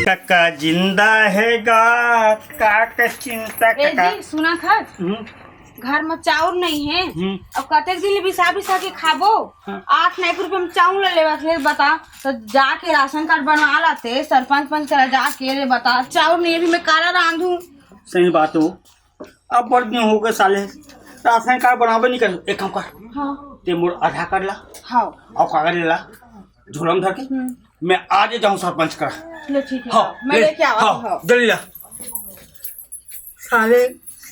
काका जिंदा है गा काका चिंता काका जी सुना खत घर में चाउर नहीं है अब कतेक दिन बिसा के खाबो 8-9 रुपए में चाउर ले बता तो जाके राशन कार्ड बनवा लाते सरपंच पंच करा जाके रे बता चाउर नहीं अभी मैं काला रांधू। सही बात हो अब बड़ दिन हो गए साले राशन कार्ड बनावे नहीं कर एक काम कर हाँ ते मोर आधार कार्ड ला हाँ और कागज ले ला झोला में धर के मैं आज जाऊँ सरपंच करा ले ठीक है हाँ मैं लेके आवा हाँ जल्दी ला साले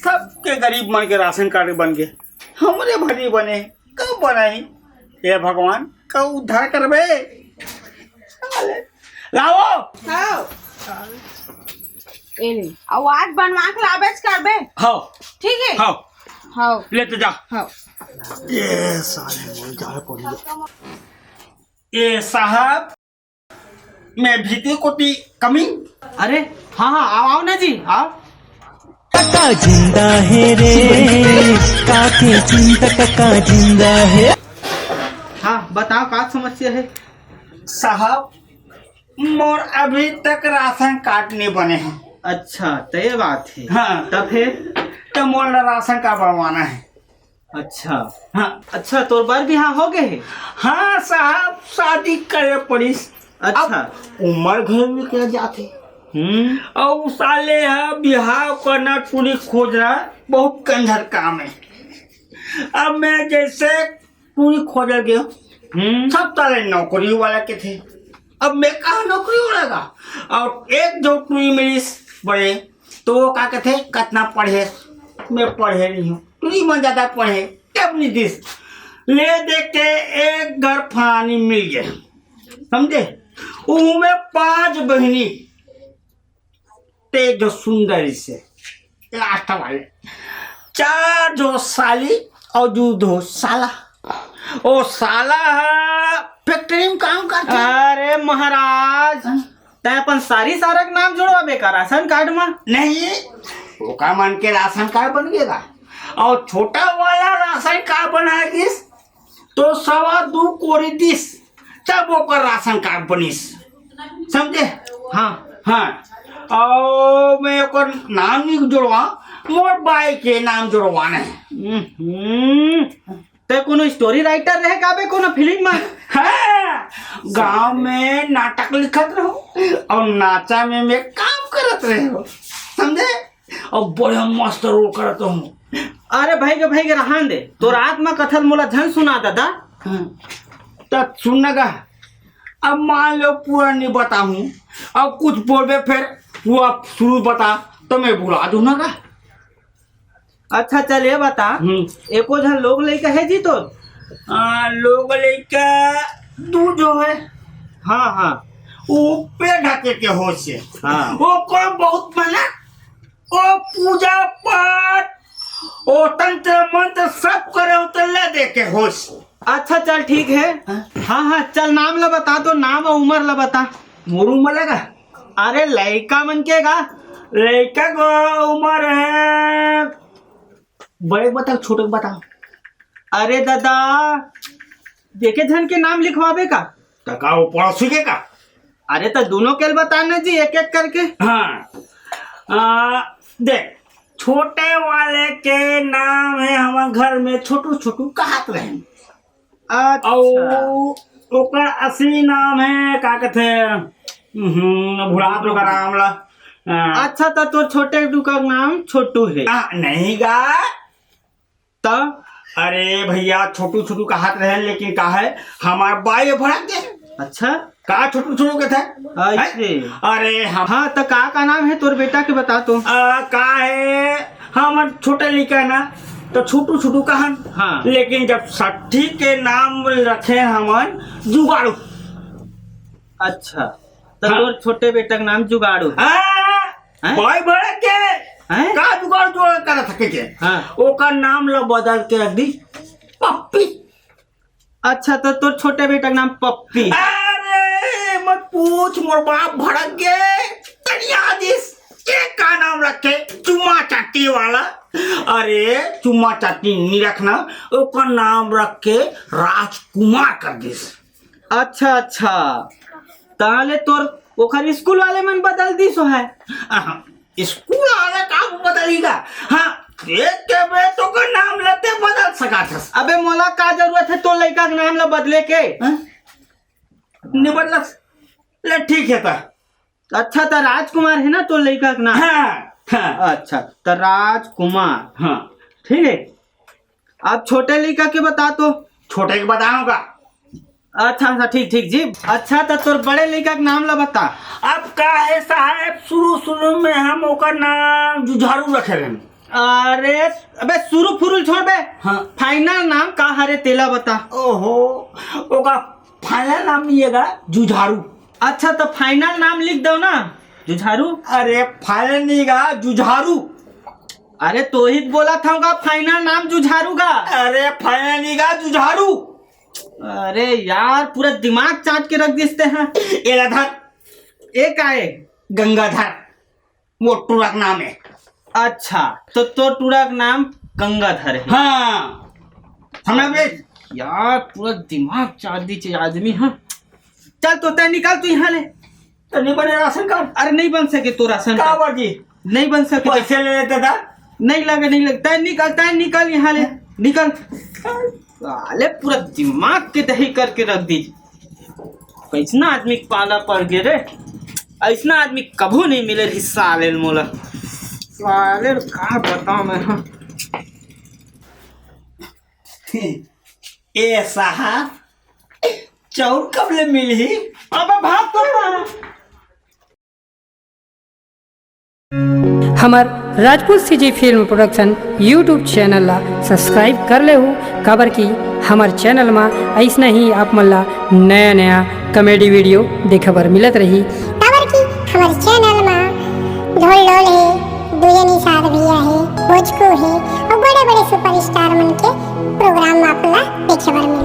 सबके गरीब मन के राशन कार्ड बन गए हमारे भरी बने कब बनाई हे भगवान कब उद्धार करबे साले लाओ हाँ एले आवाज बनवा के लाबेच करबे हाँ ठीक है हाँ हाँ लेते जा हाँ ये साले मुझे जाए पड़ी ये साहब मैं भीती कोटी कमी अरे हाँ हाँ आओ ना जी आओ। काका जिंदा है रे काके चिंता काका जिंदा है। हाँ बताओ का समस्या है। साहब मोर अभी तक राशन कार्ड नहीं बने हैं। अच्छा तो ये बात है। हाँ तब है तो मोर राशन कार्ड बनवाना है। अच्छा हाँ अच्छा तोर बार भी हाँ हो गए है। हाँ साहब शादी करे पड़ी। अच्छा उम्र घर में क्या जाते और साले है बिहार करना टूरी खोजना बहुत कंजर काम है। अब मैं जैसे टूरी खोज गया सब साले नौकरी वाला के थे अब मैं कहा नौकरी वाला का और एक जो टूरी मिली बड़े तो वो क्या कहते कितना पढ़े मैं पढ़े नहीं हूँ टूरी मन ज्यादा पढ़े तब नहीं दिस ले दे के एक घर फलानी मिल गया समझे उनमें 5 बहनी ते जो सुंदरी से आस्था वाले 4 जो साली और दो साला ओ साला फैक्ट्री में काम करता अरे महाराज तय अपन सारा नाम जोड़वा बेका राशन कार्ड में नहीं वो का मान के राशन कार्ड बन गएगा और छोटा वाला राशन कार्ड बनाएगी तो 2.25 कोरी दिस तब वो का राशन कार्ड बनीस समझे। हाँ हाँ और मैं ओकर नाम नहीं जोड़वा मोर बाई के नाम जोड़वाना है। ते कोनो स्टोरी राइटर रहे काबे कोनो फिल्म में। हाँ गांव में नाटक लिखत रहो और नाचा में मैं काम करत रहे हो समझे और बड़ा मस्त रोल करत हूँ। अरे भाई के रहन दे तो रात में कथल मोला झन सुना दादा तब सुनगा अब मान लो पूरा नहीं बताऊं अब कुछ बोलबे फिर पूरा शुरू बता तो मैं बुला दूँ ना का। अच्छा चल ये बता एको झन लोग लेके है जी तो लोग लेके तू जो है हाँ हाँ वो पे ढके के हो से हाँ वो को बहुत मना वो पूजा पाठ वो तंत्र मंत्र सब करे तो ले दे के होश। अच्छा चल ठीक है हाँ हाँ चल नाम ला बता तो नाम और उम्र ला बता। मोरू मलेगा अरे लड़का मन के गा लड़का को उम्र है बड़े बताओ छोटे बताओ। अरे दादा देखे झन के नाम लिखवाबे का टका वो पढ़ा सीखे का। अरे तो दोनों के बताना जी एक एक करके। हाँ देख छोटे वाले के नाम है हमारे घर में छोटू छोटू कहत रहे अच्छा और ओकर असली नाम है का कहते भुला तो का नाम ला अच्छा तो तोर छोटे का नाम छोटू है नहीं गा तो अरे भैया छोटू छोटू कहत रहे लेकिन का है हमार बाई भड़क गए। अच्छा का छोटू छोटू के थे ऐसे अरे हम हाँ तो का नाम है तोर बेटा के बता तो का है हम छोटे लिखा ना तो छोटू छोटू कहन हाँ लेकिन जब सठी के नाम रखे हमन जुगाड़ू। अच्छा तो तोर छोटे बेटा का नाम जुगाड़ू भाई भड़क के का जुगाड़ जोड़ कर सके के ओका नाम ला बदल के रख दी पप्पी। अच्छा तो तोर छोटे बेटा का नाम पप्पी। अरे मत पूछ मोर बाप भड़क गए तनिया दिस के का नाम रखे चुम्मा चाटी वाला। अरे चुम्मा चाटी नहीं रखना ओका नाम रख के राजकुमार कर दिस। अच्छा अच्छा ताले तोर ओखर स्कूल वाले मन बदल दी सो है। स्कूल वाला काम बदलेगा। हाँ एक के बे तो का नाम लेते बदल सका था। अबे मोला का जरूरत है तो लड़का के नाम ला बदले के? नहीं बदला ले ठीक है ता। अच्छा तो राजकुमार है ना तो लड़का का नाम? हाँ, हाँ। अच्छा तो राजकुमार। हाँ ठीक है। अब छोटे लड़का के बता तो। छोटे के बताऊंगा। अच्छा अच्छा ठीक ठीक जी। अच्छा तो तोर बड़े लड़का के नाम ला बता। अब का है साहब, शुरू शुरू में हम ओकर नाम जुझारू रखे रहे। अरे अबे शुरू फुरुल छोड़ बे। हाँ। फाइनल नाम का हरे तेला बता। ओहो ओका फाइनल नाम लिएगा जुझारू। अच्छा तो फाइनल नाम लिख दो ना जुझारू। अरे फाइनल नहीं गा जुझारू। अरे तो ही बोला था फाइनल नाम जुझारू का। अरे फाइनल नहीं गा जुझारू। अरे यार पूरा दिमाग चाट के रख देते हैं। एलाधर एक आए गंगाधर वो टूरक नाम है। अच्छा तो टूरा का नाम गंगाधर है। हाँ समझ में? यार पूरा दिमाग चाट दी आदमी। हाँ चल तो तय निकाल तू यहाँ ले। तो नहीं बने राशन कार्ड? अरे नहीं बन सके तो राशन का कार्ड। बाजी नहीं बन सके। पैसे ले लेता था। नहीं लगे तय निकल यहाँ ले निकल। साले पूरा दिमाग के दही करके रख दीजिए। कैसना आदमी पाला पड़ गए रे। ऐसना आदमी कभू नहीं मिले रे साले मोला। साले का बताऊं मैं। हाँ ए साहब चाउर कब ले मिली? अब भाग तो रहा। हमार Rajput CG film production YouTube channel ला सब्सक्राइब कर ले हो। काबर की हमार चैनल में ऐसा ही आप मन ला नया नया कॉमेडी वीडियो देखे बर मिलत रही। काबर की हमारे चैनल में ढोल ढोल है, दुए निषाद भैया है, भोजकू है और बड़े बड़े सुपरस्टार मन के प्रोग्राम आपला देखे बर मिले।